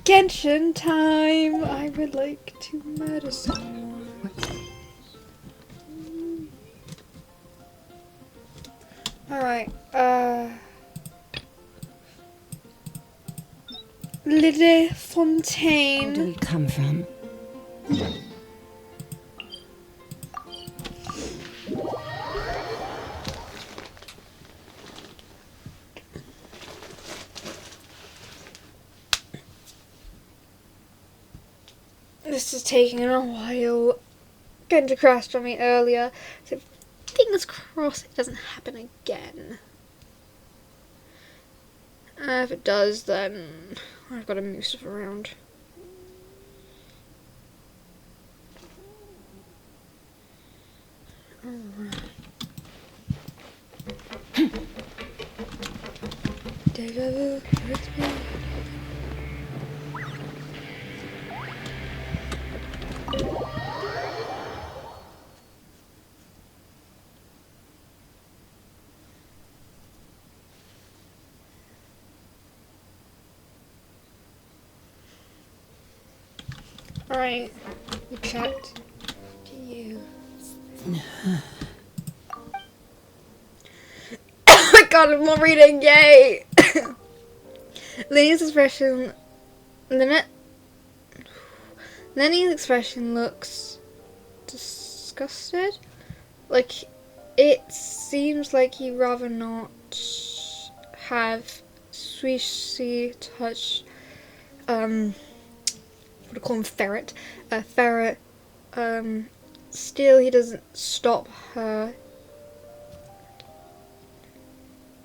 Genshin time! I would like to murder someone. Alright, Lily Fontaine. Where do we come from? This is taking a while. Genji crashed on me earlier, so fingers crossed it doesn't happen again. If it does, then I've got to move stuff around. Alright. Deja vu, hurts me. Alright, you checked. To you. Oh my god, I'm not reading, yay! Lenny's expression. Lenny's expression looks disgusted. Like, it seems like he'd rather not have Swishy touch, what do you call him, Ferret. Ferret, still he doesn't stop her,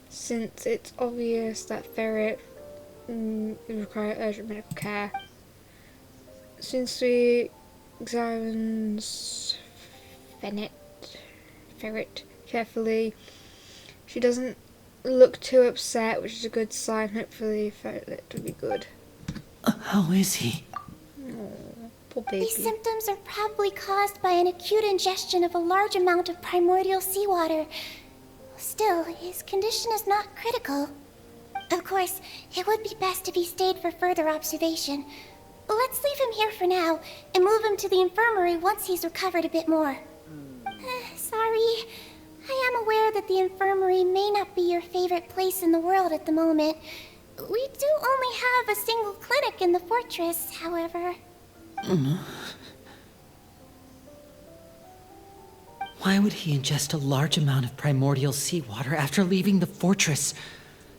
since it's obvious that Ferret require urgent medical care. Since we examines Ferret carefully, she doesn't look too upset, which is a good sign. Hopefully Ferret will be good. How is he? Oh, poor baby. These symptoms are probably caused by an acute ingestion of a large amount of primordial seawater. Still, his condition is not critical. Of course, it would be best if he stayed for further observation. Let's leave him here for now, and move him to the infirmary once he's recovered a bit more. Sorry. I am aware that the infirmary may not be your favorite place in the world at the moment. We do only have a single clinic in the fortress, however. Why would he ingest a large amount of primordial seawater after leaving the fortress?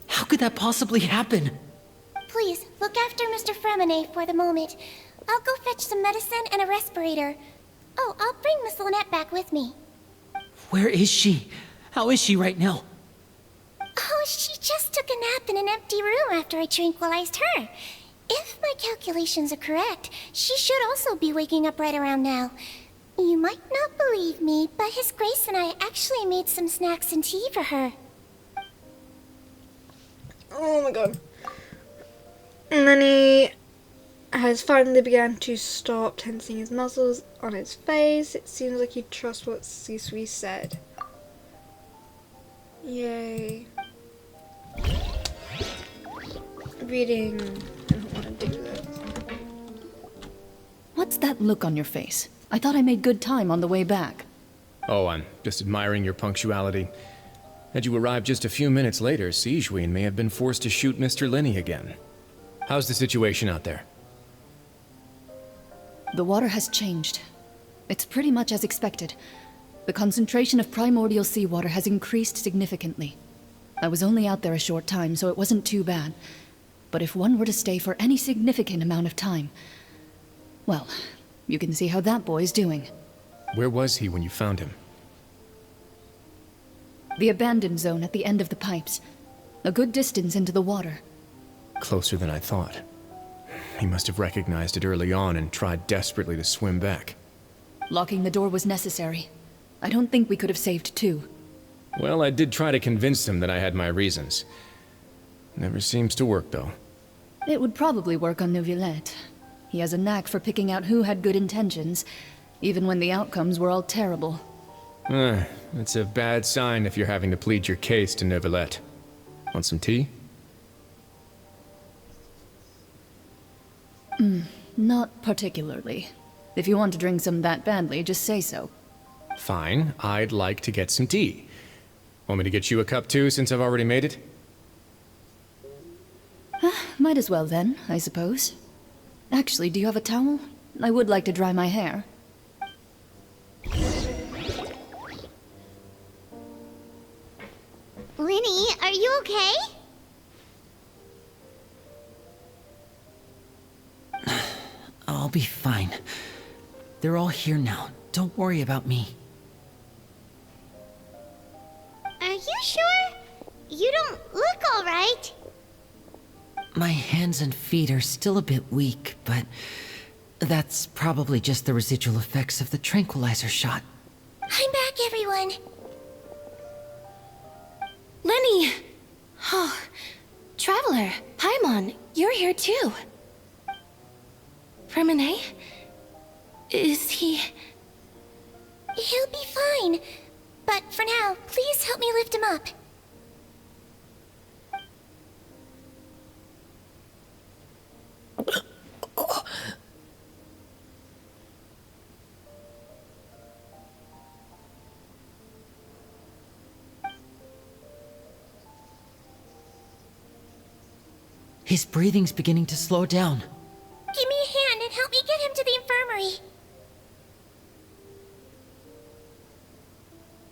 How could that possibly happen? Please, look after Mr. Fremine for the moment. I'll go fetch some medicine and a respirator. Oh, I'll bring Miss Lynette back with me. Where is she? How is she right now? Oh, she just took a nap in an empty room after I tranquilized her. If my calculations are correct, she should also be waking up right around now. You might not believe me, but His Grace and I actually made some snacks and tea for her. Oh my god. And then he has finally begun to stop tensing his muscles on his face. It seems like he trusts what Sisui said. Yay. Reading. I don't want to do this. What's that look on your face? I thought I made good time on the way back. Oh, I'm just admiring your punctuality. Had you arrived just a few minutes later, Sijouin may have been forced to shoot Mr. Lenny again. How's the situation out there? The water has changed. It's pretty much as expected. The concentration of primordial seawater has increased significantly. I was only out there a short time, so it wasn't too bad. But if one were to stay for any significant amount of time... well, you can see how that boy's doing. Where was he when you found him? The abandoned zone at the end of the pipes. A good distance into the water. Closer than I thought. He must have recognized it early on and tried desperately to swim back. Locking the door was necessary. I don't think we could have saved two. Well, I did try to convince him that I had my reasons. Never seems to work, though. It would probably work on Neuvillette. He has a knack for picking out who had good intentions, even when the outcomes were all terrible. It's a bad sign if you're having to plead your case to Neuvillette. Want some tea? Not particularly. If you want to drink some that badly, just say so. Fine, I'd like to get some tea. Want me to get you a cup too, since I've already made it? Might as well then, I suppose. Actually, do you have a towel? I would like to dry my hair. Linny, are you okay? I'll be fine. They're all here now. Don't worry about me. Are you sure? You don't look alright. My hands and feet are still a bit weak, but that's probably just the residual effects of the tranquilizer shot. I'm back, everyone. Lenny! Oh, Traveler, Paimon, you're here too. Remine? Is he... He'll be fine. But for now, please help me lift him up. His breathing's beginning to slow down. Give me a hand and help me get him to the infirmary.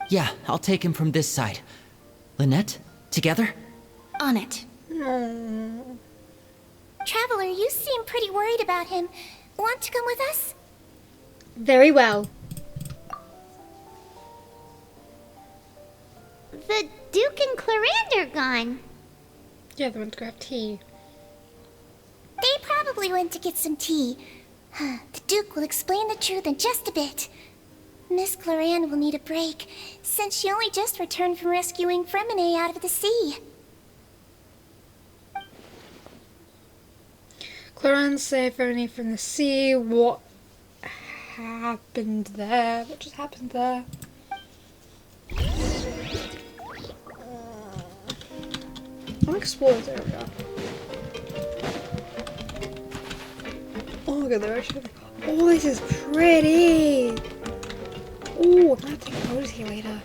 Yeah, I'll take him from this side. Lynette, together? on it? Traveler, you seem pretty worried about him. Want to come with us? Very well. The Duke and Clarande are gone. Yeah, they went to grab tea. They probably went to get some tea. The Duke will explain the truth in just a bit. Miss Clarande will need a break, since she only just returned from rescuing Fremine out of the sea. Clarande saved Vernie from the sea. What happened there? What just happened there? I'll explore this area. Oh, look at the ocean. Oh, this is pretty. Oh, I'm gonna take photos here later.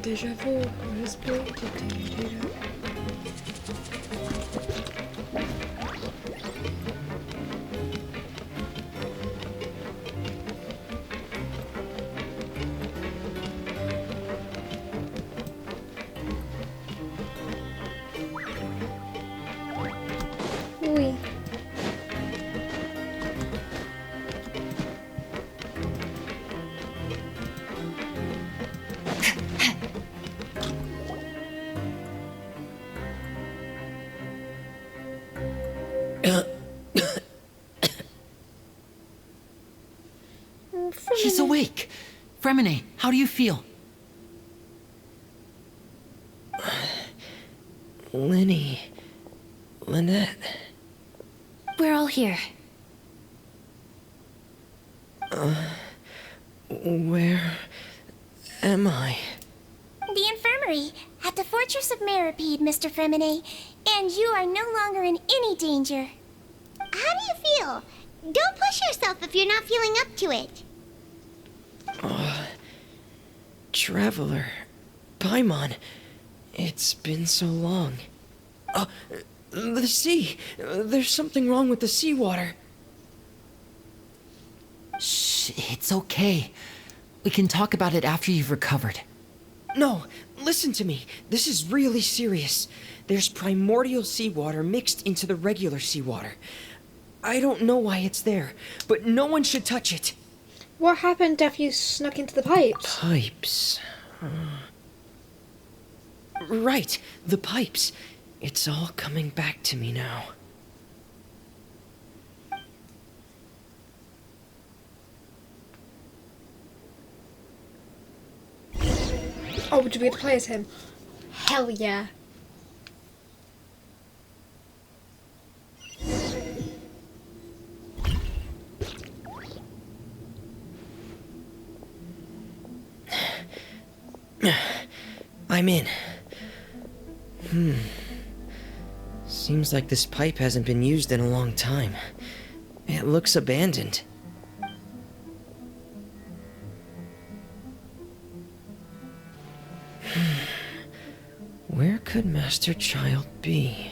Déjà vu, respect, oui. He's awake. Fremine, how do you feel? Lynette. We're all here. Where am I? The infirmary, at the Fortress of Meripede, Mr. Fremine, and you are no longer in any danger. How do you feel? Don't push yourself if you're not feeling up to it. Traveler. Paimon. It's been so long. The sea. There's something wrong with the seawater. Shh, it's okay. We can talk about it after you've recovered. No, listen to me. This is really serious. There's primordial seawater mixed into the regular seawater. I don't know why it's there, but no one should touch it. What happened after you snuck into the pipes? Pipes. Right, the pipes. It's all coming back to me now. Oh, do we get to play as him? Hell yeah. I'm in. Seems like this pipe hasn't been used in a long time. It looks abandoned. Where could Master Child be?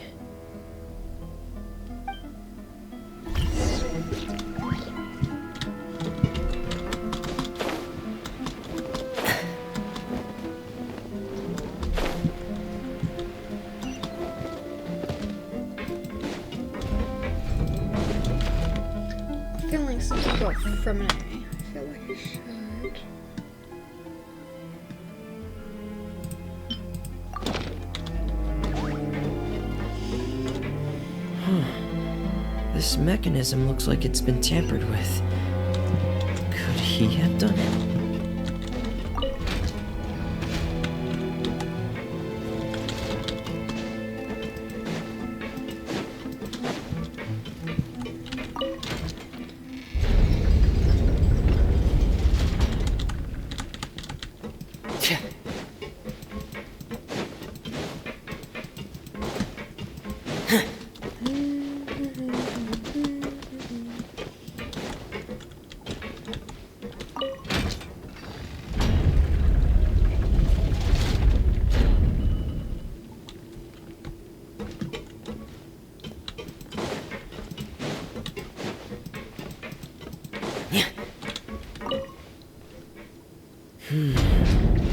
I feel like since we got from an area, I feel like I should. This mechanism looks like it's been tampered with. Could he have done it?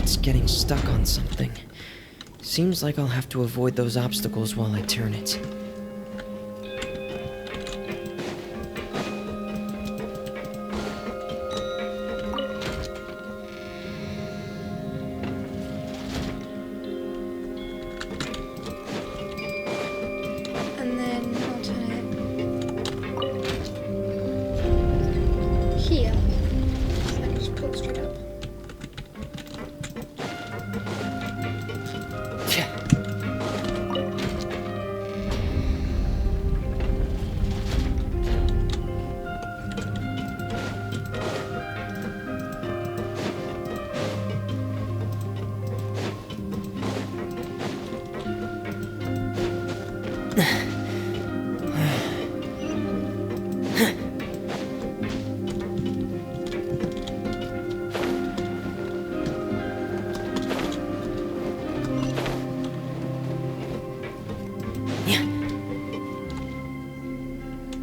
It's getting stuck on something. Seems like I'll have to avoid those obstacles while I turn it. And then I'll turn it here. So I can just pull it straight up.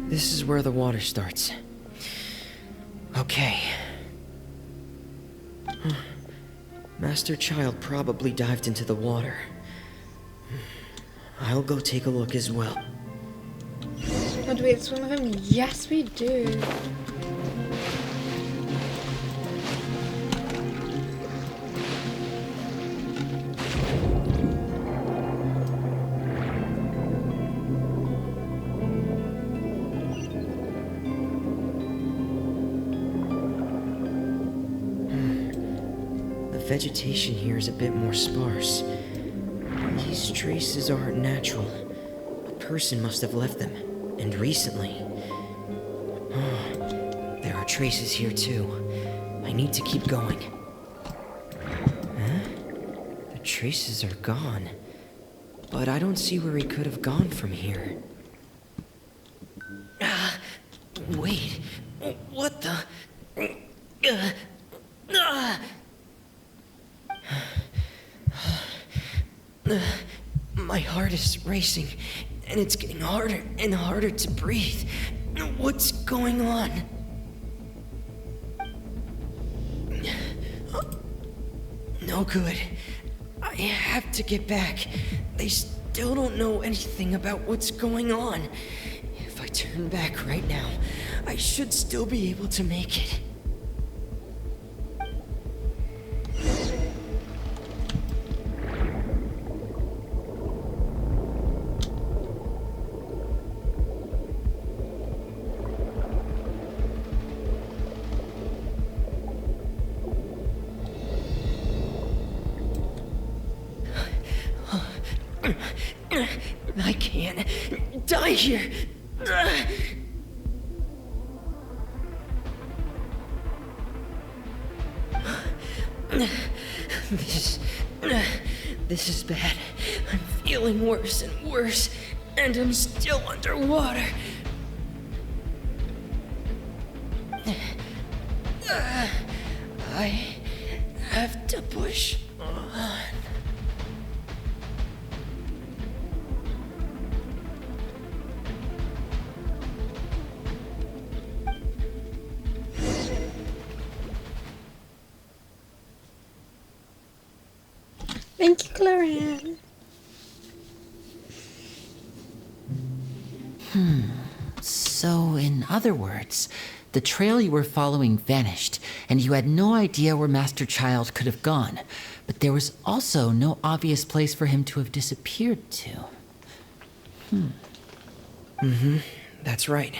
This is where the water starts. Okay. Master Child probably dived into the water. I'll go take a look as well. Oh, do we have to swim with him? Yes, we do. The vegetation here is a bit more sparse. These traces aren't natural. A person must have left them, and recently. There are traces here too. I need to keep going. Huh? The traces are gone. But I don't see where he could have gone from here. Wait. What the? My heart is racing, and it's getting harder and harder to breathe. What's going on? No good. I have to get back. They still don't know anything about what's going on. If I turn back right now, I should still be able to make it. I can't die here. This is bad. I'm feeling worse and worse, and I'm still underwater. I have to push on. Thank you, Clarion. So, in other words, the trail you were following vanished, and you had no idea where Master Child could have gone. But there was also no obvious place for him to have disappeared to. That's right.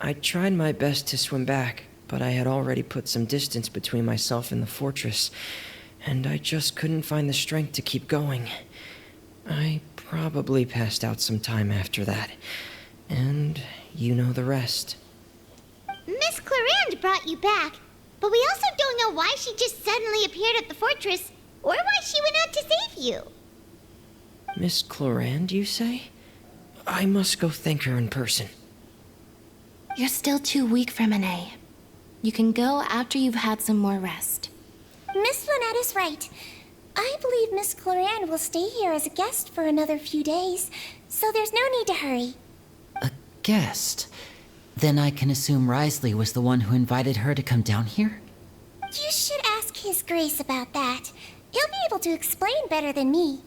I tried my best to swim back, but I had already put some distance between myself and the fortress, and I just couldn't find the strength to keep going. I probably passed out some time after that, and you know the rest. Miss Clarande brought you back, but we also don't know why she just suddenly appeared at the fortress, or why she went out to save you. Miss Clarande, you say? I must go thank her in person. You're still too weak, Fremine. You can go after you've had some more rest. Miss Lynette is right. I believe Miss Clarande will stay here as a guest for another few days, so there's no need to hurry. A guest? Then I can assume Risley was the one who invited her to come down here? You should ask His Grace about that. He'll be able to explain better than me.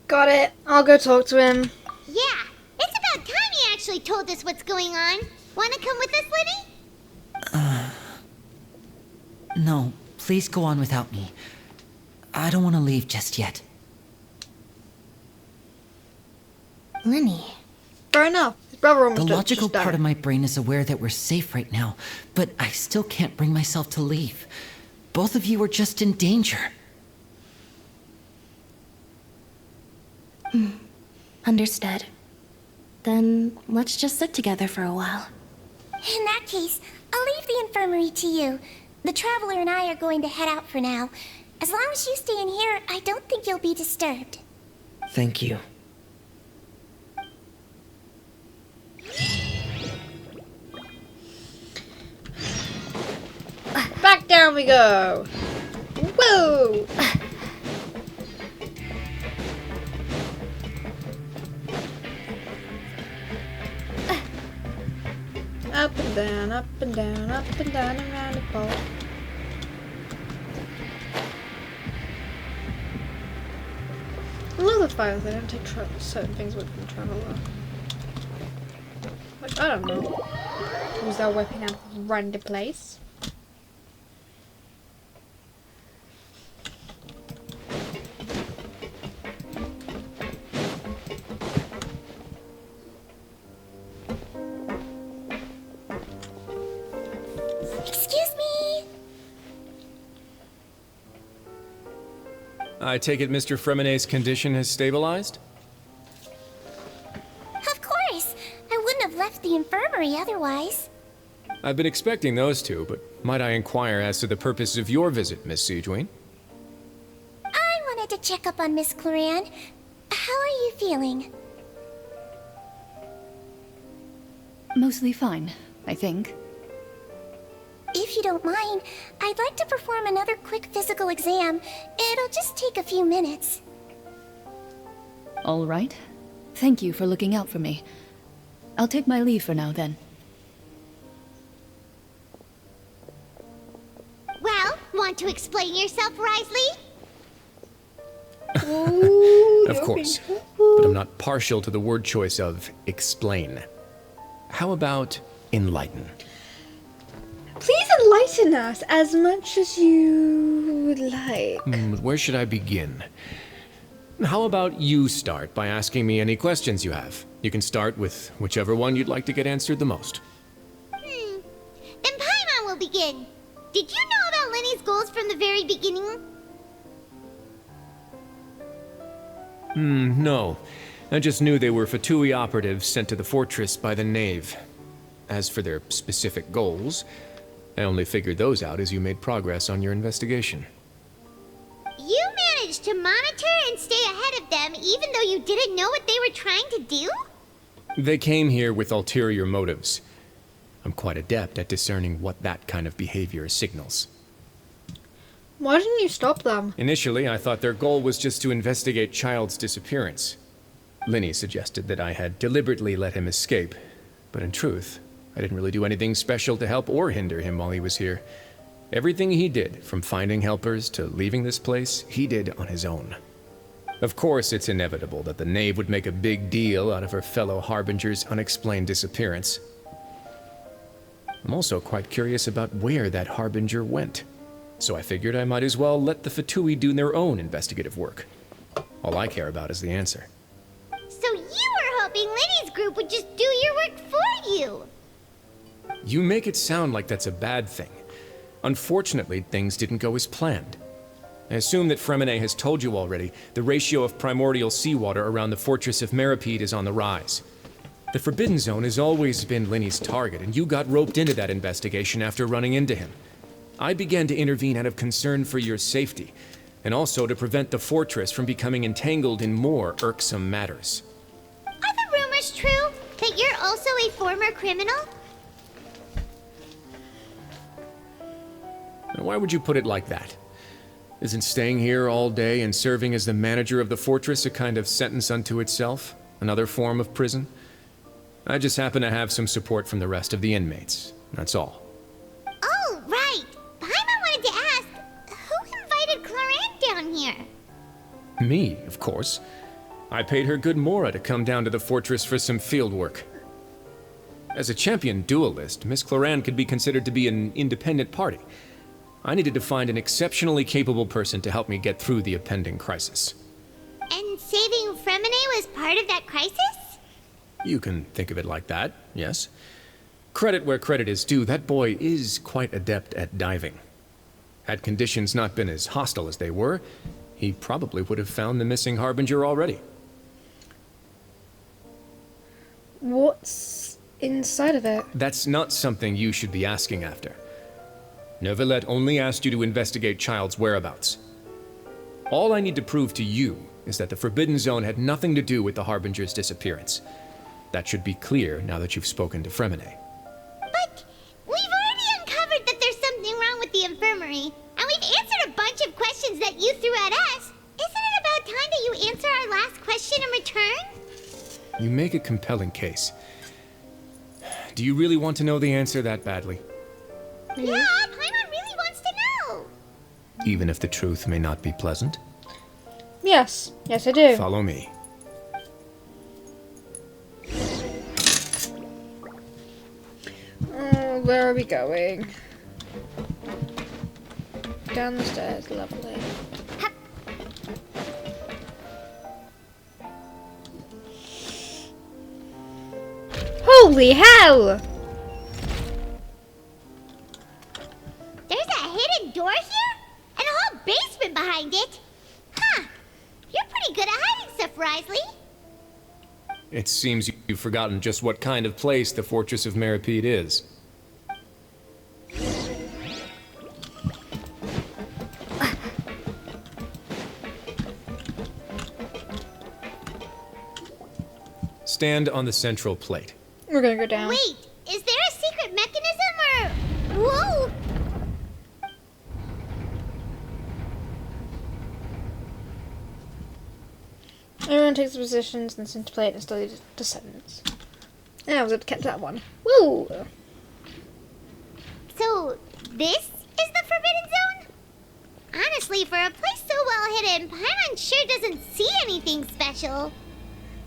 Got it. I'll go talk to him. Yeah, it's about time he actually told us what's going on. Wanna come with us, Lenny? No, please go on without me. I don't want to leave just yet. Lenny. Fair enough. His brother almost The logical just died. part of my brain is aware that we're safe right now, but I still can't bring myself to leave. Both of you are just in danger. Understood. Then let's just sit together for a while. In that case, I'll leave the infirmary to you. The Traveler and I are going to head out for now. As long as you stay in here, I don't think you'll be disturbed. Thank you. Back down we go. Whoa! Up and down, up and down, up and down, around the ball. I love the fact they don't take certain things away from the Traveler. Like, I don't know. Use that weapon out of a random place. Excuse me? I take it Mr. Fremine's condition has stabilized? Of course. I wouldn't have left the infirmary otherwise. I've been expecting those two, but might I inquire as to the purpose of your visit, Miss Sigewinne? I wanted to check up on Miss Clarande. How are you feeling? Mostly fine, I think. If you don't mind, I'd like to perform another quick physical exam. It'll just take a few minutes. All right. Thank you for looking out for me. I'll take my leave for now, then. Well, want to explain yourself, Risley? Of course, but I'm not partial to the word choice of explain. How about enlighten? Please enlighten us as much as you would like. Where should I begin? How about you start by asking me any questions you have? You can start with whichever one you'd like to get answered the most. Then Paimon will begin. Did you know about Lenny Lenny's goals from the very beginning? No. I just knew they were Fatui operatives sent to the fortress by the Knave. As for their specific goals, I only figured those out as you made progress on your investigation. You managed to monitor and stay ahead of them even though you didn't know what they were trying to do? They came here with ulterior motives. I'm quite adept at discerning what that kind of behavior signals. Why didn't you stop them? Initially, I thought their goal was just to investigate Child's disappearance. Linny suggested that I had deliberately let him escape, but in truth, I didn't really do anything special to help or hinder him while he was here. Everything he did, from finding helpers to leaving this place, he did on his own. Of course, it's inevitable that the Knave would make a big deal out of her fellow Harbinger's unexplained disappearance. I'm also quite curious about where that Harbinger went, so I figured I might as well let the Fatui do their own investigative work. All I care about is the answer. So you were hoping Lenny's group would just do your work for you? You make it sound like that's a bad thing. Unfortunately, things didn't go as planned. I assume that Fremine has told you already, the ratio of primordial seawater around the fortress of Meripede is on the rise. The Forbidden Zone has always been Lenny's target, and you got roped into that investigation after running into him. I began to intervene out of concern for your safety, and also to prevent the fortress from becoming entangled in more irksome matters. Are the rumors true that you're also a former criminal? Now, why would you put it like that? Isn't staying here all day and serving as the manager of the fortress a kind of sentence unto itself? Another form of prison? I just happen to have some support from the rest of the inmates. That's all. Oh, right. Paimon wanted to ask, who invited Clorant down here? Me, of course. I paid her good mora to come down to the fortress for some field work. As a champion duelist, Miss Cloran could be considered to be an independent party. I needed to find an exceptionally capable person to help me get through the impending crisis. And saving Fremine was part of that crisis? You can think of it like that, yes. Credit where credit is due, that boy is quite adept at diving. Had conditions not been as hostile as they were, he probably would have found the missing Harbinger already. What's inside of it? That's not something you should be asking after. Neuvillette only asked you to investigate Child's whereabouts. All I need to prove to you is that the Forbidden Zone had nothing to do with the Harbinger's disappearance. That should be clear now that you've spoken to Fremine. But we've already uncovered that there's something wrong with the infirmary, and we've answered a bunch of questions that you threw at us. Isn't it about time that you answer our last question in return? You make a compelling case. Do you really want to know the answer that badly? Yeah, Paimon really wants to know. Even if the truth may not be pleasant? Yes. Yes, I do. Follow me. Oh, where are we going? Down the stairs, lovely. Holy hell! There's a hidden door here? And a whole basement behind it? Huh. You're pretty good at hiding stuff, Risley. It seems you've forgotten just what kind of place the Fortress of Meripede is. Stand on the central plate. We're gonna go down. Wait, is there a secret mechanism or... Whoa! Everyone takes their positions in the center plate and study descendants. Yeah, I was able to catch that one. Woo! So, this is the Forbidden Zone? Honestly, for a place so well hidden, Paimon sure doesn't see anything special.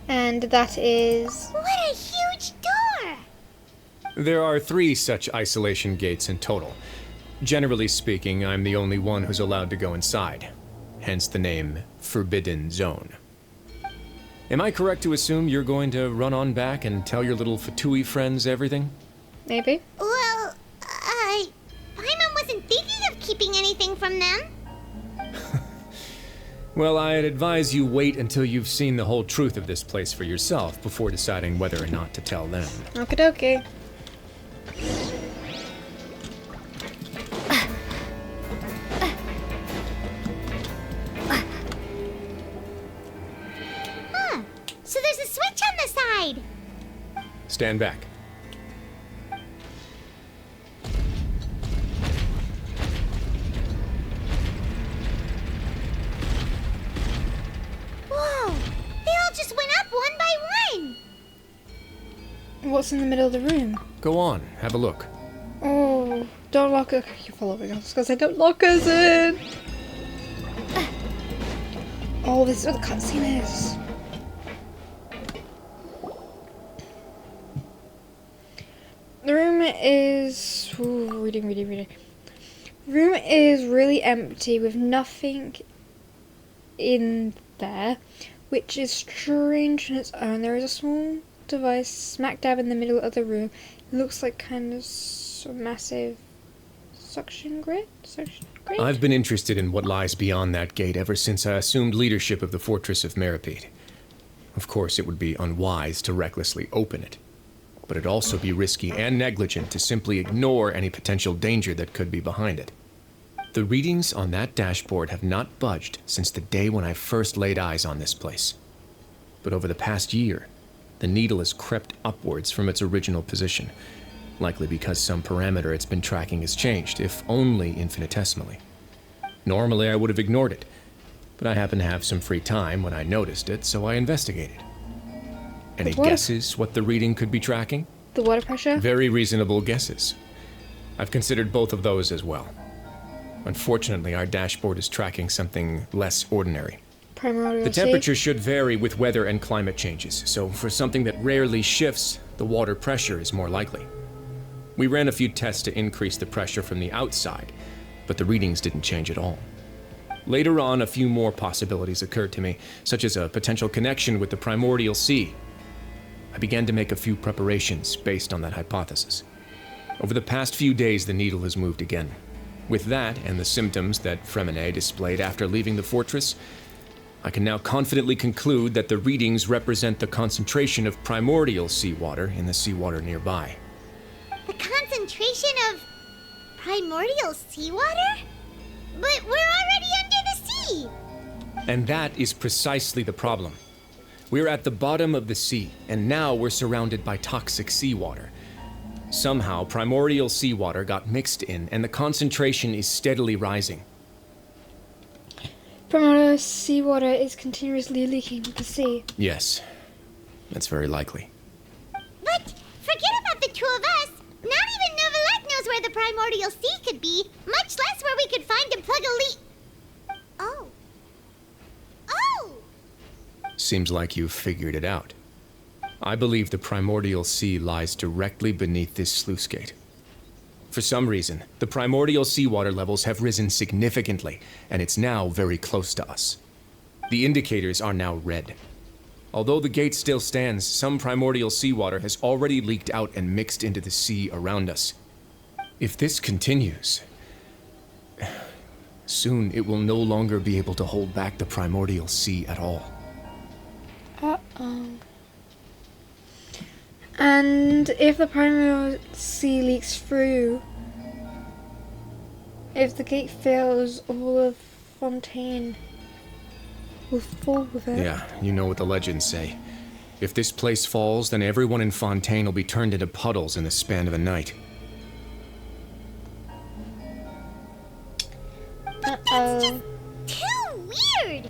And that is... What a huge door! There are 3 such isolation gates in total. Generally speaking, I'm the only one who's allowed to go inside. Hence the name Forbidden Zone. Am I correct to assume you're going to run on back and tell your little Fatui friends everything? Maybe? Well, Paimon wasn't thinking of keeping anything Well, I'd advise you wait until you've seen the whole truth of this place for yourself before deciding whether or not to tell them. Okie dokie. So there's a switch on the side. Stand back. Whoa! They all just went up one by one. What's in the middle of the room? Go on, have a look. Oh, don't lock us. You're following us because I don't lock us in. Oh, this is where the cutscene is. The room is... Ooh, reading. The room is really empty with nothing in there, which is strange on its own. There is a small device smack dab in the middle of the room. It looks like kind of a massive suction grid? I've been interested in what lies beyond that gate ever since I assumed leadership of the Fortress of Meripede. Of course, it would be unwise to recklessly open it, but it'd also be risky and negligent to simply ignore any potential danger that could be behind it. The readings on that dashboard have not budged since the day when I first laid eyes on this place. But over the past year, the needle has crept upwards from its original position, likely because some parameter it's been tracking has changed, if only infinitesimally. Normally I would have ignored it, but I happened to have some free time when I noticed it, so I investigated. Any guesses what the reading could be tracking? The water pressure? Very reasonable guesses. I've considered both of those as well. Unfortunately, our dashboard is tracking something less ordinary. Primordial The sea? temperature should vary with weather and climate changes, so for something that rarely shifts, the water pressure is more likely. We ran a few tests to increase the pressure from the outside, but the readings didn't change at all. Later on, a few more possibilities occurred to me, such as a potential connection with the Primordial Sea. I began to make a few preparations based on that hypothesis. Over the past few days, the needle has moved again. With that, and the symptoms that Fremine displayed after leaving the fortress, I can now confidently conclude that the readings represent the concentration of primordial seawater in the seawater nearby. The concentration of primordial seawater? But we're already under the sea! And that is precisely the problem. We're at the bottom of the sea, and now we're surrounded by toxic seawater. Somehow, primordial seawater got mixed in, and the concentration is steadily rising. Primordial seawater is continuously leaking to the sea. Yes, that's very likely. But forget about the two of us! Not even Novelette knows where the primordial sea could be, much less where we could find and plug a leak. Oh. Seems like you've figured it out. I believe the primordial sea lies directly beneath this sluice gate. For some reason, the primordial seawater levels have risen significantly, and it's now very close to us. The indicators are now red. Although the gate still stands, some primordial seawater has already leaked out and mixed into the sea around us. If this continues, soon it will no longer be able to hold back the primordial sea at all. Uh-oh. And if the primordial sea leaks through, if the gate fails, all of Fontaine will fall with it. Yeah, you know what the legends say. If this place falls, then everyone in Fontaine will be turned into puddles in the span of a night. That's just too weird!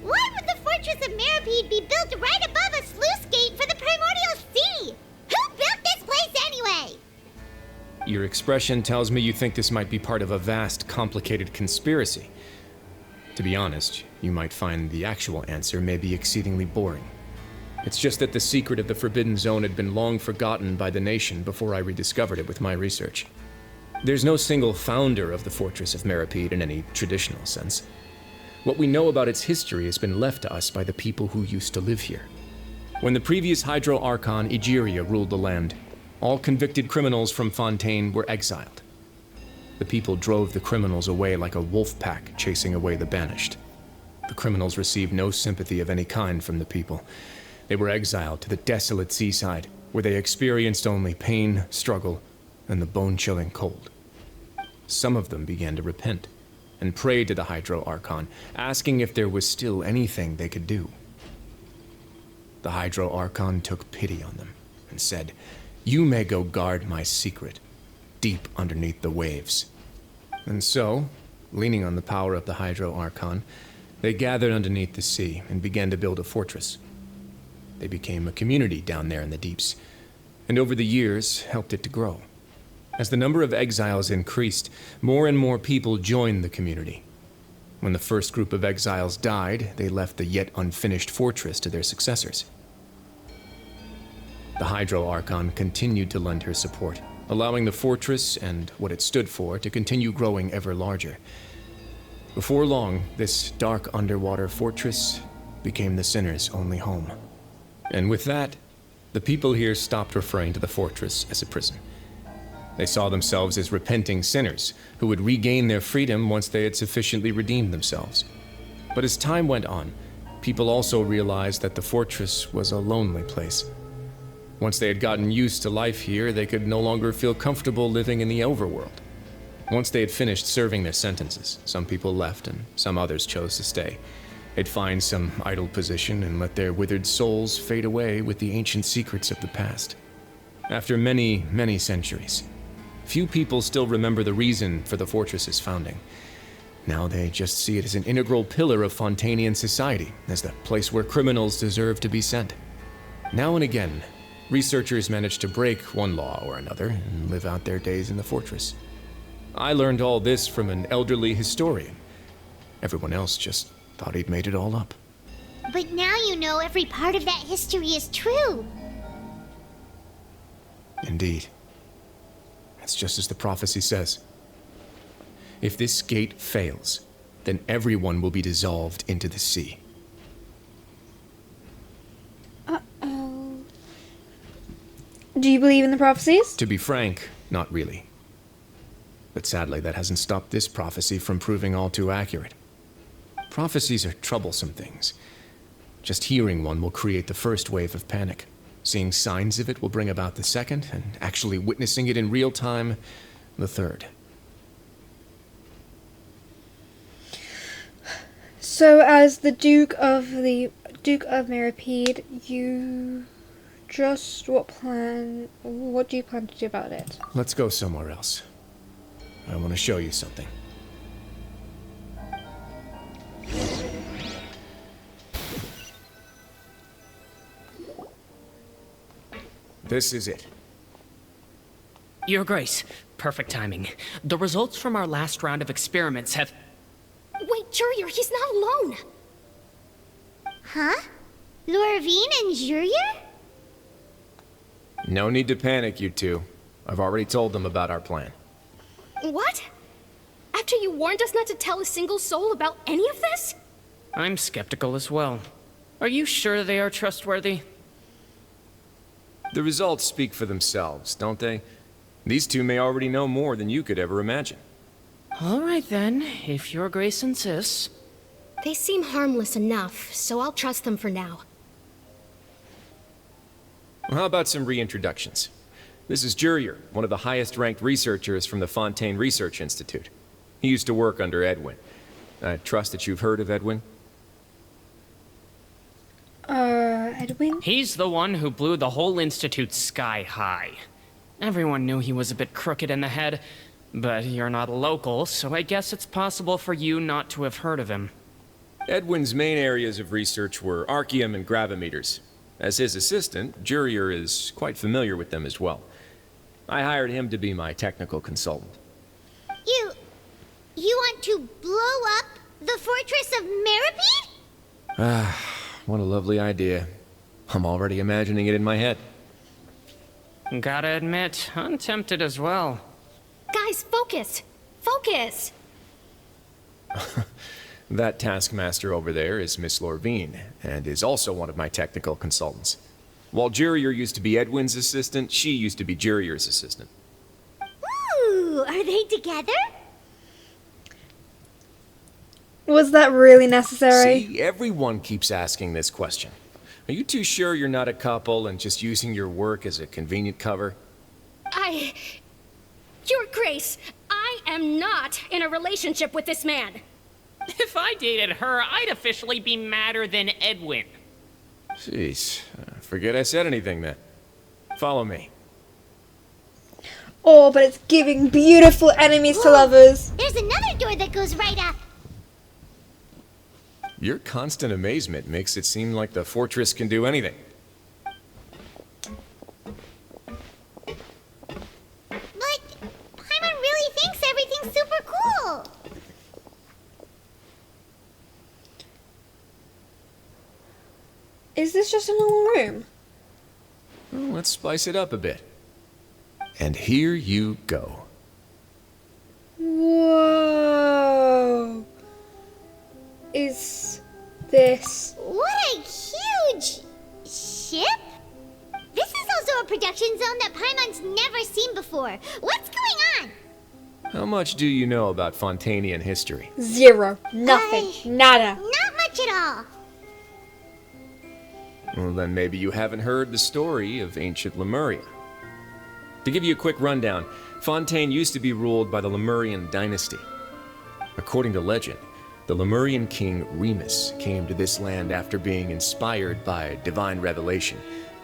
Why would the Fortress of Meripede be built right above a sluice gate for the primordial sea? Who built this place anyway? Your expression tells me you think this might be part of a vast, complicated conspiracy. To be honest, you might find the actual answer may be exceedingly boring. It's just that the secret of the Forbidden Zone had been long forgotten by the nation before I rediscovered it with my research. There's no single founder of the Fortress of Meripede in any traditional sense. What we know about its history has been left to us by the people who used to live here. When the previous Hydro Archon Egeria ruled the land, all convicted criminals from Fontaine were exiled. The people drove the criminals away like a wolf pack chasing away the banished. The criminals received no sympathy of any kind from the people. They were exiled to the desolate seaside, where they experienced only pain, struggle, and the bone-chilling cold. Some of them began to repent and prayed to the Hydro Archon, asking if there was still anything they could do. The Hydro Archon took pity on them and said, "You may go guard my secret, deep underneath the waves." And so, leaning on the power of the Hydro Archon, they gathered underneath the sea and began to build a fortress. They became a community down there in the deeps, and over the years helped it to grow. As the number of exiles increased, more and more people joined the community. When the first group of exiles died, they left the yet unfinished fortress to their successors. The Hydro Archon continued to lend her support, allowing the fortress and what it stood for to continue growing ever larger. Before long, this dark underwater fortress became the sinner's only home. And with that, the people here stopped referring to the fortress as a prison. They saw themselves as repenting sinners who would regain their freedom once they had sufficiently redeemed themselves. But as time went on, people also realized that the fortress was a lonely place. Once they had gotten used to life here, they could no longer feel comfortable living in the overworld. Once they had finished serving their sentences, some people left and some others chose to stay. They'd find some idle position and let their withered souls fade away with the ancient secrets of the past. After many, many centuries, few people still remember the reason for the fortress's founding. Now they just see it as an integral pillar of Fontainian society, as the place where criminals deserve to be sent. Now and again, researchers manage to break one law or another and live out their days in the fortress. I learned all this from an elderly historian. Everyone else just thought he'd made it all up. But now you know every part of that history is true. Indeed. It's just as the prophecy says. If this gate fails, then everyone will be dissolved into the sea. Uh-oh. Do you believe in the prophecies? To be frank, not really. But sadly, that hasn't stopped this prophecy from proving all too accurate. Prophecies are troublesome things. Just hearing one will create the first wave of panic. Seeing signs of it will bring about the second, and actually witnessing it in real time, the third. So, as the Duke of Meripede, you just what do you plan to do about it? Let's go somewhere else. I want to show you something. This is it. Your Grace, perfect timing. The results from our last round of experiments have... Wait, Jurier, he's not alone. Huh? Lorvine and Jurier? No need to panic, you two. I've already told them about our plan. What? After you warned us not to tell a single soul about any of this? I'm skeptical as well. Are you sure they are trustworthy? The results speak for themselves, don't they? These two may already know more than you could ever imagine. All right then, if Your Grace insists. They seem harmless enough, so I'll trust them for now. Well, how about some reintroductions? This is Jurier, one of the highest-ranked researchers from the Fontaine Research Institute. He used to work under Edwin. I trust that you've heard of Edwin? Edwin? He's the one who blew the whole institute sky high. Everyone knew he was a bit crooked in the head, but you're not a local, so I guess it's possible for you not to have heard of him. Edwin's main areas of research were archeum and gravimeters. As his assistant, Jurier is quite familiar with them as well. I hired him to be my technical consultant. You want to blow up the fortress of Meripede? Ah, what a lovely idea. I'm already imagining it in my head. Gotta admit, I'm tempted as well. Guys, focus! Focus! That taskmaster over there is Miss Lorvine, and is also one of my technical consultants. While Jurier used to be Edwin's assistant, she used to be Jurier's assistant. Ooh, are they together? Was that really necessary? See, everyone keeps asking this question. Are you too sure you're not a couple and just using your work as a convenient cover? Your Grace, I am not in a relationship with this man. If I dated her, I'd officially be madder than Edwin. Jeez, forget I said anything then. Follow me. Oh, but it's giving beautiful enemies to lovers. There's another door that goes right up. Your constant amazement makes it seem like the fortress can do anything. But Paimon really thinks everything's super cool. Is this just a normal room? Well, let's spice it up a bit. And here you go. Whoa. Is this... What a huge ship? This is also a production zone that Paimon's never seen before. What's going on? How much do you know about Fontainian history? 0. Nothing. Nada. Not much at all. Well, then maybe you haven't heard the story of ancient Lemuria. To give you a quick rundown, Fontaine used to be ruled by the Lemurian dynasty. According to legend, the Lemurian king Remus came to this land after being inspired by divine revelation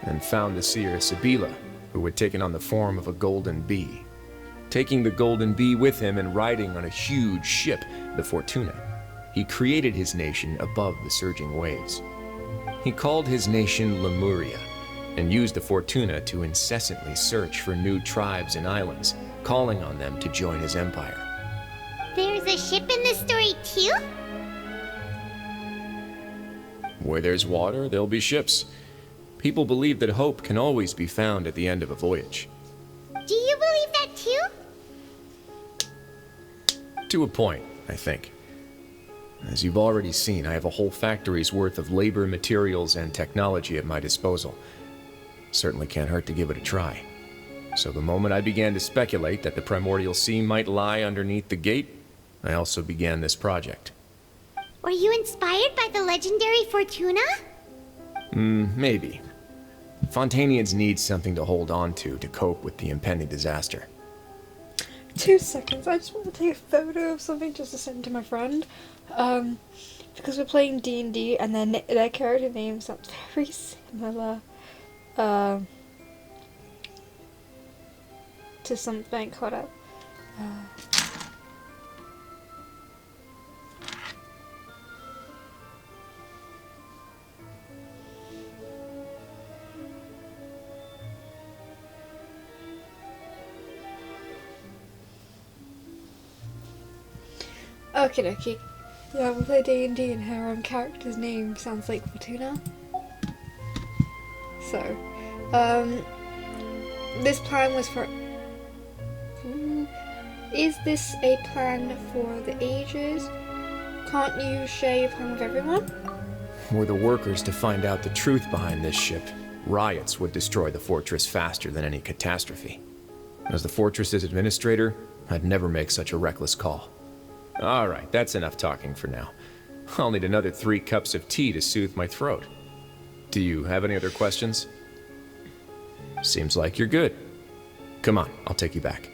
and found the seer Sibila, who had taken on the form of a golden bee. Taking the golden bee with him and riding on a huge ship, the Fortuna, he created his nation above the surging waves. He called his nation Lemuria and used the Fortuna to incessantly search for new tribes and islands, calling on them to join his empire. There's a ship in this story too? Where there's water, there'll be ships. People believe that hope can always be found at the end of a voyage. Do you believe that too? To a point, I think. As you've already seen, I have a whole factory's worth of labor, materials, and technology at my disposal. Certainly can't hurt to give it a try. So the moment I began to speculate that the Primordial Sea might lie underneath the gate, I also began this project. Were you inspired by the legendary Fortuna? Maybe. Fontainians need something to hold on to cope with the impending disaster. 2 seconds. I just want to take a photo of something just to send to my friend. Because we're playing D&D and then their character name sounds very similar to something. Hold up. Okie dokie. Yeah, we play D&D and her character's name sounds like Fortuna. So, this plan was for... Is this a plan for the ages? Can't you share your plan with everyone? Were the workers to find out the truth behind this ship, riots would destroy the fortress faster than any catastrophe. As the fortress's administrator, I'd never make such a reckless call. Alright, that's enough talking for now. I'll need another 3 cups of tea to soothe my throat. Do you have any other questions? Seems like you're good. Come on, I'll take you back.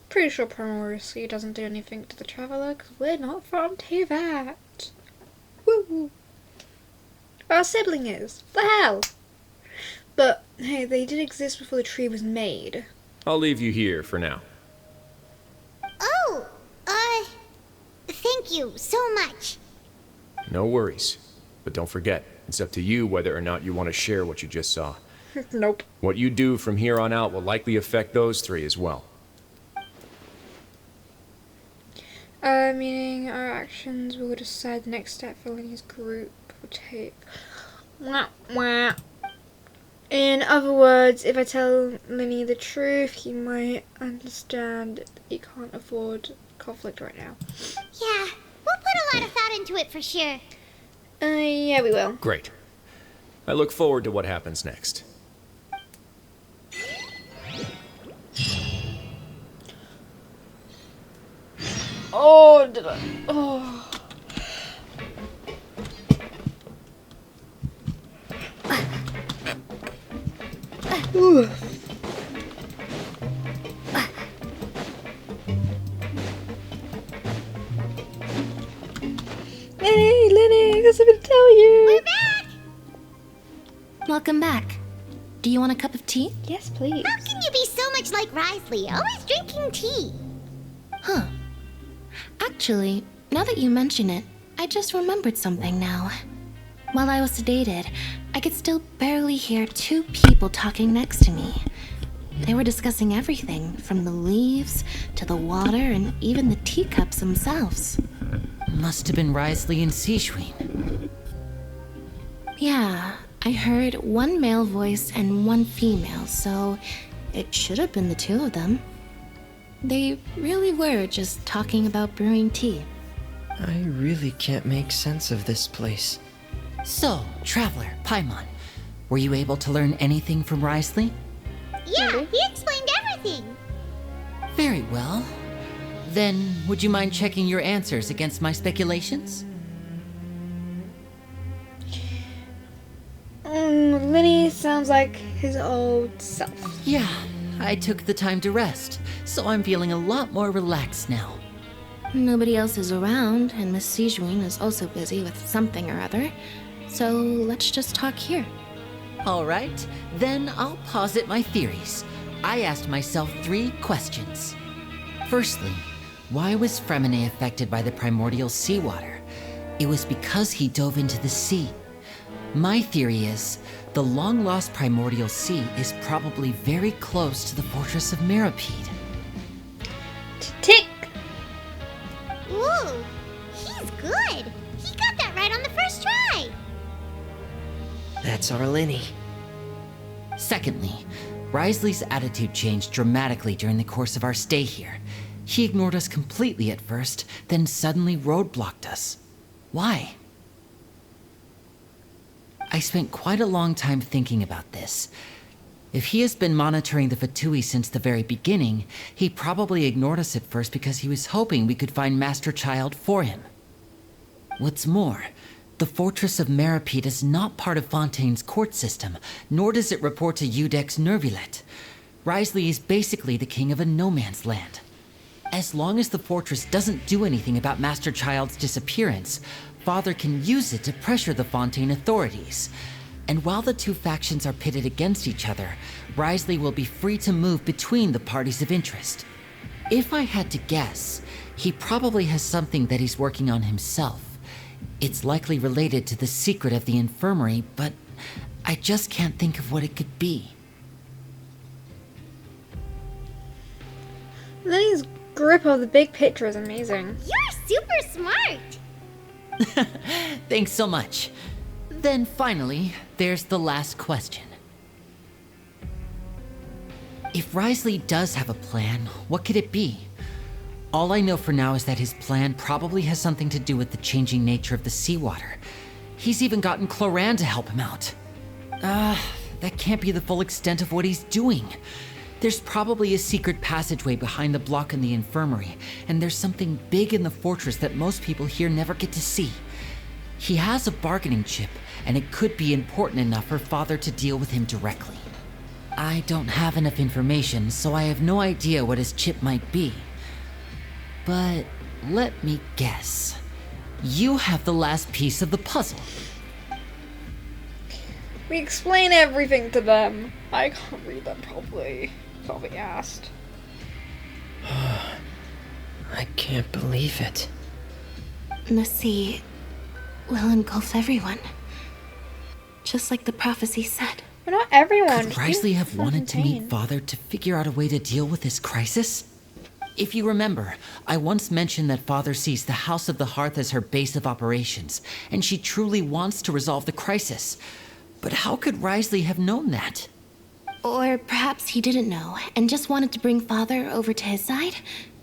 Pretty sure Primordial Sea doesn't do anything to the Traveler, because we're not from Tivat. Woo! Our sibling is. The hell? But, hey, they did exist before the tree was made. I'll leave you here for now. Oh, thank you so much. No worries. But don't forget, it's up to you whether or not you want to share what you just saw. Nope. What you do from here on out will likely affect those 3 as well. Meaning our actions will decide the next step for Lenny's group will take. Wah, wah. In other words, if I tell Lenny the truth, he might understand that he can't afford conflict right now. Yeah, we'll put a lot of thought into it for sure. Yeah, we will. Great. I look forward to what happens next. Oh, did I? Oh. Ooh. Lenny, I got something to tell you. We're back! Welcome back. Do you want a cup of tea? Yes, please. How can you be so much like Risley, always drinking tea? Huh. Actually, now that you mention it, I just remembered something now. While I was sedated, I could still barely hear two people talking next to me. They were discussing everything, from the leaves to the water and even the teacups themselves. Must have been Risley and Seishween. Yeah, I heard one male voice and one female, so it should have been the two of them. They really were just talking about brewing tea. I really can't make sense of this place. So, Traveler, Paimon, were you able to learn anything from Risley? Yeah, he explained everything. Very well. Then, would you mind checking your answers against my speculations? Lenny sounds like his old self. Yeah, I took the time to rest, so I'm feeling a lot more relaxed now. Nobody else is around, and Miss Sejuin is also busy with something or other. So let's just talk here. All right, then I'll posit my theories. I asked myself 3 questions. Firstly, why was Fremine affected by the primordial seawater? It was because he dove into the sea. My theory is, the long-lost primordial sea is probably very close to the fortress of Mirapede. Tick! Ooh, he's good. He got that right on the first try. That's our Linny. Secondly, Risley's attitude changed dramatically during the course of our stay here. He ignored us completely at first, then suddenly roadblocked us. Why? I spent quite a long time thinking about this. If he has been monitoring the Fatui since the very beginning, he probably ignored us at first because he was hoping we could find Master Child for him. What's more, the Fortress of Mirapede is not part of Fontaine's court system, nor does it report to Udex Nervulet. Risley is basically the king of a no-man's land. As long as the fortress doesn't do anything about Master Child's disappearance, Father can use it to pressure the Fontaine authorities. And while the two factions are pitted against each other, Risley will be free to move between the parties of interest. If I had to guess, he probably has something that he's working on himself. It's likely related to the secret of the infirmary, but I just can't think of what it could be. Lenny's grip of the big picture is amazing. You're super smart. Thanks so much. Then finally, there's the last question. If Risley does have a plan, what could it be? All I know for now is that his plan probably has something to do with the changing nature of the seawater. He's even gotten Cloran to help him out. That can't be the full extent of what he's doing. There's probably a secret passageway behind the block in the infirmary, and there's something big in the fortress that most people here never get to see. He has a bargaining chip, and it could be important enough for Father to deal with him directly. I don't have enough information, so I have no idea what his chip might be. But let me guess. You have the last piece of the puzzle. We explain everything to them. I can't read that properly. That's all we asked. I can't believe it. The sea will engulf everyone. Just like the prophecy said. But not everyone. Could Risley have wanted to meet Father to figure out a way to deal with this crisis? If you remember, I once mentioned that Father sees the House of the Hearth as her base of operations, and she truly wants to resolve the crisis. But how could Risley have known that? Or perhaps he didn't know and just wanted to bring Father over to his side,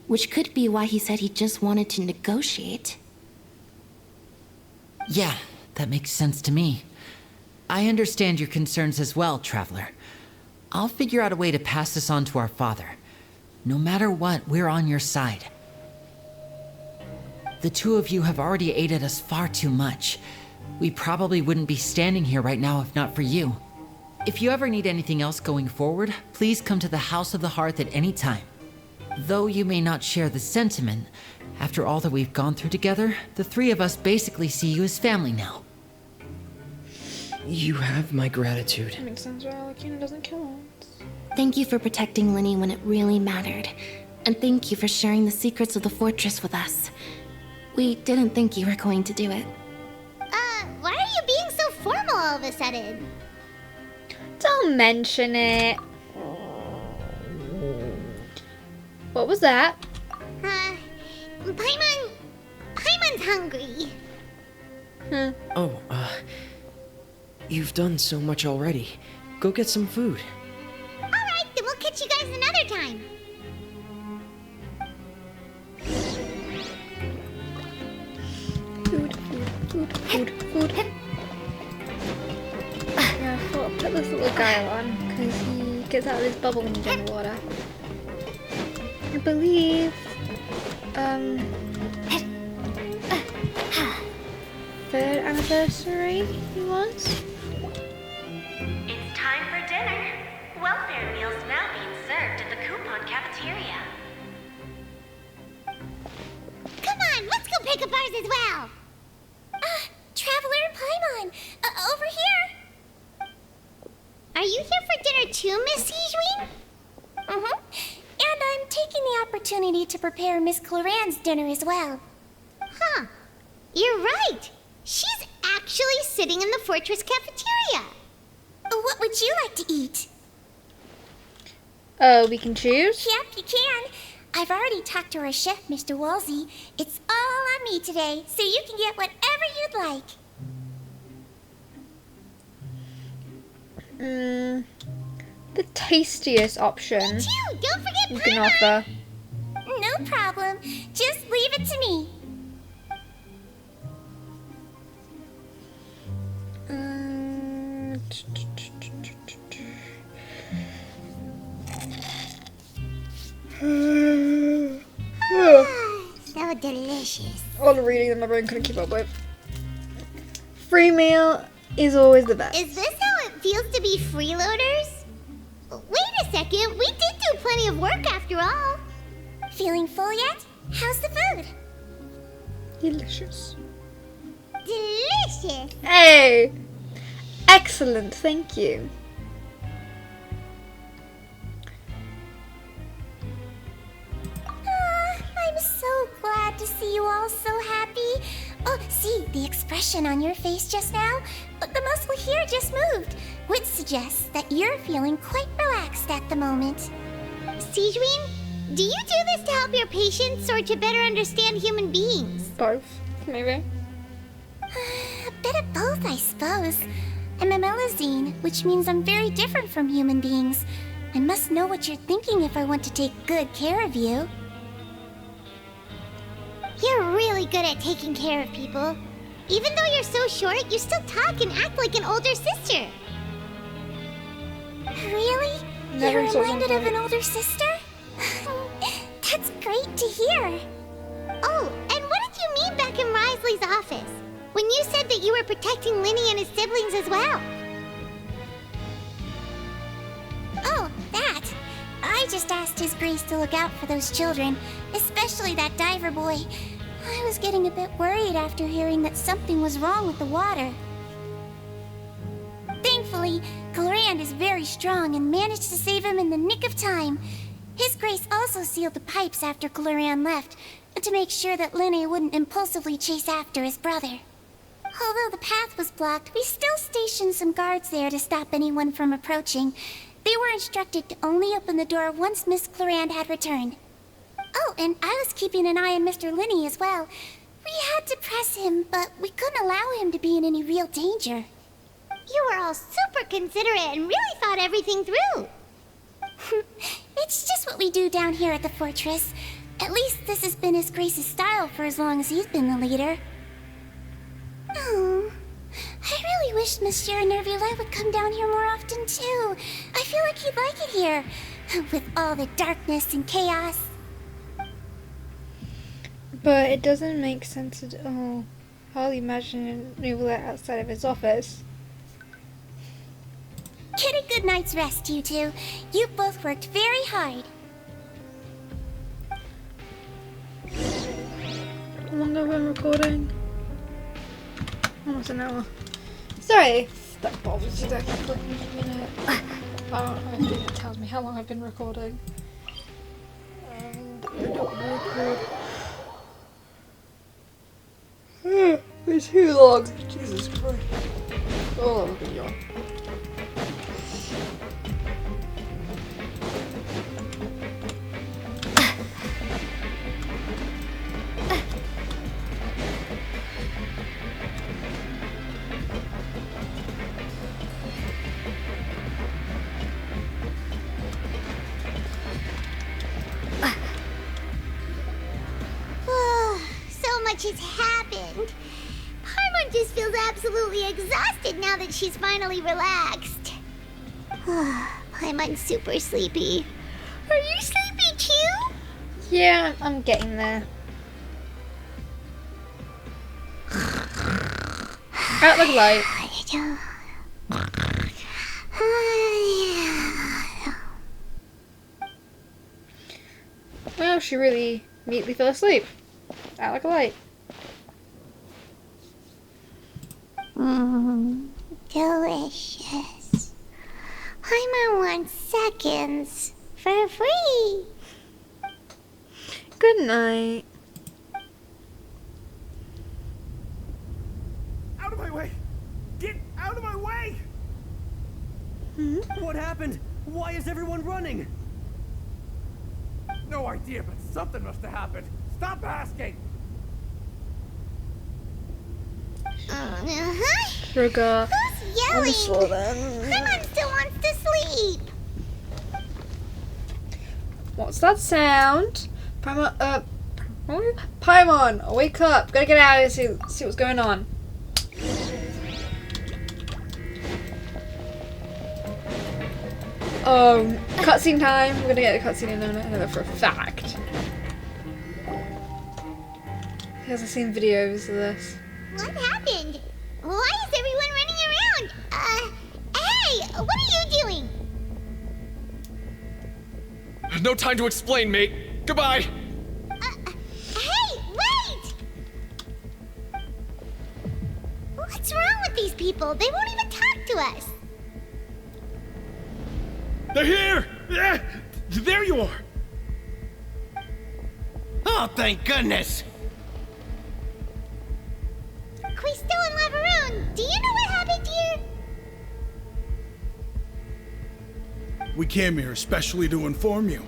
which could be why he said he just wanted to negotiate. Yeah, that makes sense to me. I understand your concerns as well, Traveler. I'll figure out a way to pass this on to our father. No matter what, we're on your side. The two of you have already aided us far too much. We probably wouldn't be standing here right now if not for you. If you ever need anything else going forward, please come to the House of the Hearth at any time. Though you may not share the sentiment, after all that we've gone through together, the three of us basically see you as family now. You have my gratitude. That makes sense, well, Akina doesn't kill us. Thank you for protecting Linny when it really mattered. And thank you for sharing the secrets of the fortress with us. We didn't think you were going to do it. Why are you being so formal all of a sudden? Don't mention it. What was that? Paimon's hungry. Oh, you've done so much already. Go get some food. Alright, then we'll catch you guys another time. Food. Yeah, I thought I'd put this little guy on because he gets out of his bubble when you get in the water. I believe, third anniversary he was. It's time for dinner. Welfare meals now being served at the coupon cafeteria. Come on, let's go pick up ours as well. Traveler and Paimon, over here. Are you here for dinner too, Miss Sijwin? And I'm taking the opportunity to prepare Miss Cloran's dinner as well. Huh. You're right. She's actually sitting in the fortress cafeteria. What would you like to eat? Oh, we can choose? Yep, you can. I've already talked to our chef, Mr. Wolsey. It's all on me today, so you can get whatever you'd like. The tastiest option Me too! Don't forget you can Paimon! offer. No problem. Just leave it to me. So delicious. All the reading that my brain couldn't keep up with. Free meal is always the best. Is this how it feels to be freeloaders? Wait a second, we did do plenty of work after all. Feeling full yet? How's the food? Delicious. Delicious. Hey! Excellent, thank you. I'm so glad to see you all so happy. Oh, see, the expression on your face just now? The muscle here just moved, which suggests that you're feeling quite relaxed at the moment. Sijwin, do you do this to help your patients or to better understand human beings? Both, maybe. A bit of both, I suppose. I'm a Melazine, which means I'm very different from human beings. I must know what you're thinking if I want to take good care of you. You're really good at taking care of people. Even though you're so short, you still talk and act like an older sister. Really? Never You're saw reminded of something. an older sister? That's great to hear. Oh, and what did you mean back in Risley's office? When you said that you were protecting Linny and his siblings as well. Oh, that. I just asked His Grace to look out for those children, especially that diver boy. I was getting a bit worried after hearing that something was wrong with the water. Thankfully, Clorand is very strong and managed to save him in the nick of time. His Grace also sealed the pipes after Clorand left, to make sure that Linny wouldn't impulsively chase after his brother. Although the path was blocked, we still stationed some guards there to stop anyone from approaching. They were instructed to only open the door once Miss Clorand had returned. Oh, and I was keeping an eye on Mr. Linny as well. We had to press him, but we couldn't allow him to be in any real danger. You were all super considerate and really thought everything through. It's just what we do down here at the fortress. At least this has been His Grace's style for as long as he's been the leader. Oh, I really wish Monsieur Nervula would come down here more often too. I feel like he'd like it here, with all the darkness and chaos. But it doesn't make sense at all. Hardly imagine an ouvlet outside of his office. Get a good night's rest, you two. You both worked very hard. How long have I been recording? Almost an hour. Sorry if that bothers you that I keep looking at a minute. I don't think it tells me how long I've been recording. And I don't record. It's too long. Jesus Christ. Oh, look at yawn. So much has happened. Paimon just feels absolutely exhausted now that she's finally relaxed. Paimon's super sleepy. Are you sleepy too? Yeah, I'm getting there. Out the light. Well, she really immediately fell asleep. Out like a light. Delicious. Paimon wants seconds for free. Good night. Out of my way! Get out of my way! What happened? Why is everyone running? No idea, but something must have happened. Stop asking! Sugar. Who's yelling? Slow then. Paimon still wants to sleep. What's that sound? Paimon, Paimon, wake up. Gotta get out of here, see what's going on. Cutscene time. We're gonna get a cutscene in a minute. I know that for a fact. Because I've seen videos of this. What happened? Why is everyone running around? Hey, what are you doing? No time to explain, mate. Goodbye. Hey, wait! What's wrong with these people? They won't even talk to us. They're here! Yeah, there you are! Oh, thank goodness! Quisto and Lavaroon, do you know what happened here? We came here especially to inform you.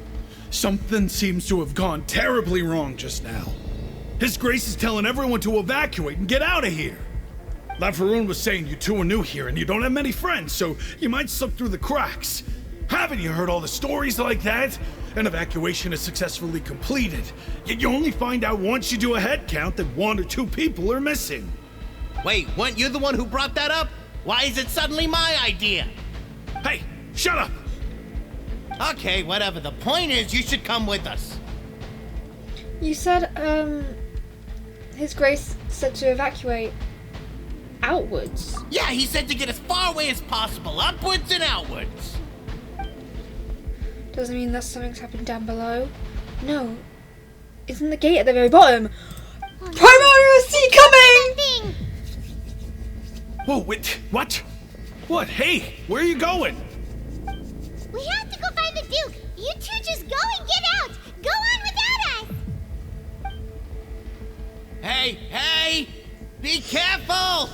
Something seems to have gone terribly wrong just now. His Grace is telling everyone to evacuate and get out of here. Lavaroon was saying you two are new here and you don't have many friends, so you might slip through the cracks. Haven't you heard all the stories like that? An evacuation is successfully completed, yet you only find out once you do a head count that 1 or 2 people are missing. Wait, weren't you the one who brought that up? Why is it suddenly my idea? Hey, shut up! Okay, whatever. The point is, you should come with us. You said, His Grace said to evacuate outwards. Yeah, he said to get as far away as possible, upwards and outwards. Doesn't mean that something's happened down below. No. Isn't the gate at the very bottom? Primordial Sea coming! Whoa, wait, what? What? Hey, where are you going? We have to go find the Duke. You two just go and get out. Go on without us. Hey, hey! Be careful!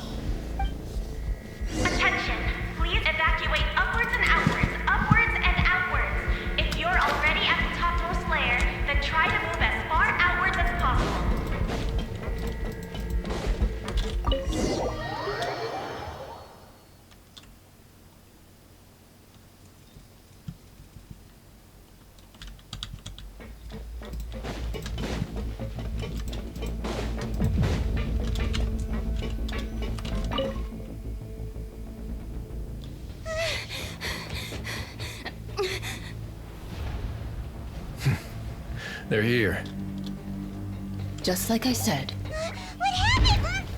Attention! Please evacuate upwards and outwards, upwards and outwards. If you're already at the topmost layer, then try to move as far outwards as possible. They're here. Just like I said. What happened?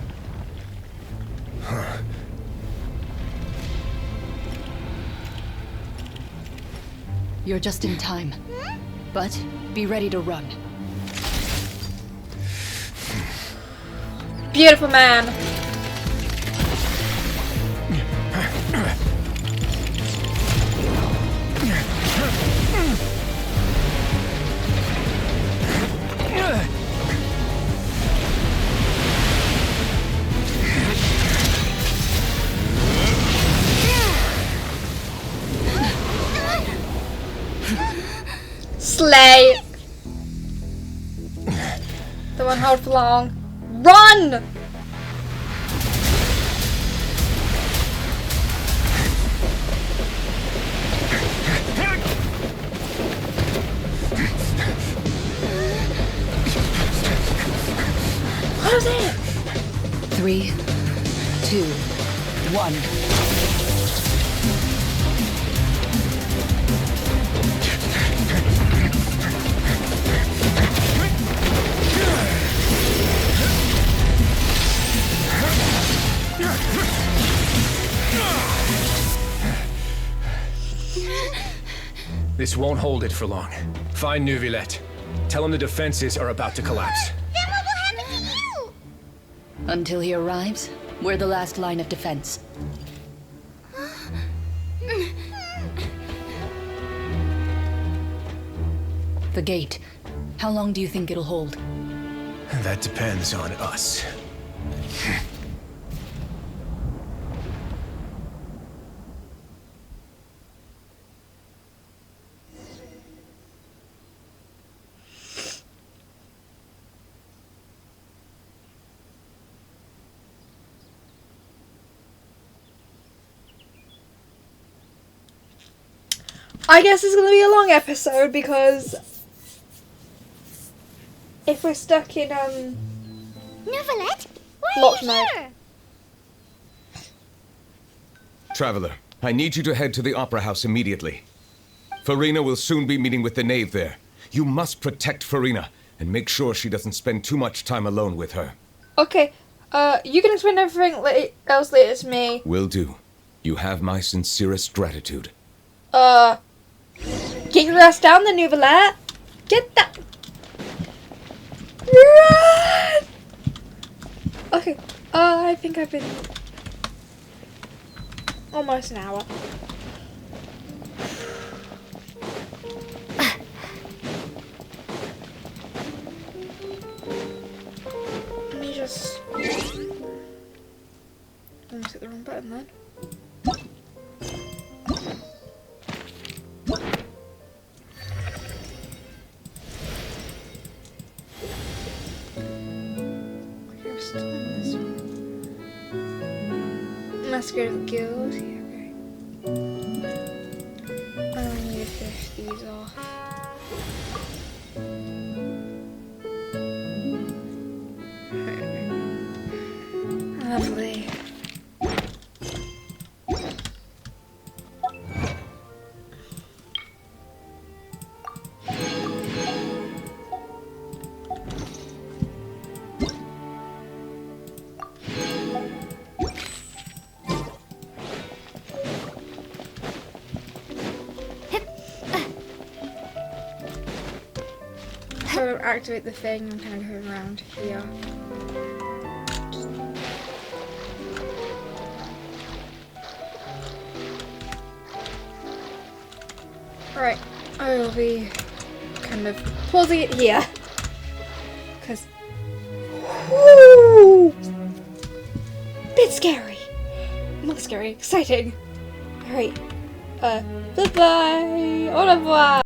You're just in time. But be ready to run. Beautiful man. Slay. Don't want to hold for long. Run! What is it? 3, 2, 1. This won't hold it for long. Find Neuvillette. Tell him the defenses are about to collapse. Then what will happen to you? Until he arrives, we're the last line of defense. The gate. How long do you think it'll hold? That depends on us. I guess it's gonna be a long episode because if we're stuck in Neuvillette? Why locked are mode. you here? Traveler, I need you to head to the Opera House immediately. Farina will soon be meeting with the knave there. You must protect Farina and make sure she doesn't spend too much time alone with her. Okay, you can explain everything else later to me. Will do. You have my sincerest gratitude. Get your ass down the Neuvillette. Get that. Run! Okay, I think I've been almost an hour. Let me just... almost hit the wrong button then. Masquerade of the Guild. Yeah, okay. I need to finish these off. Lovely. So to activate the thing, I'm kind of going around here. Alright, I will be kind of pausing it here. Because, whoo! Bit scary. Not scary, exciting. Alright, bye-bye. Au revoir.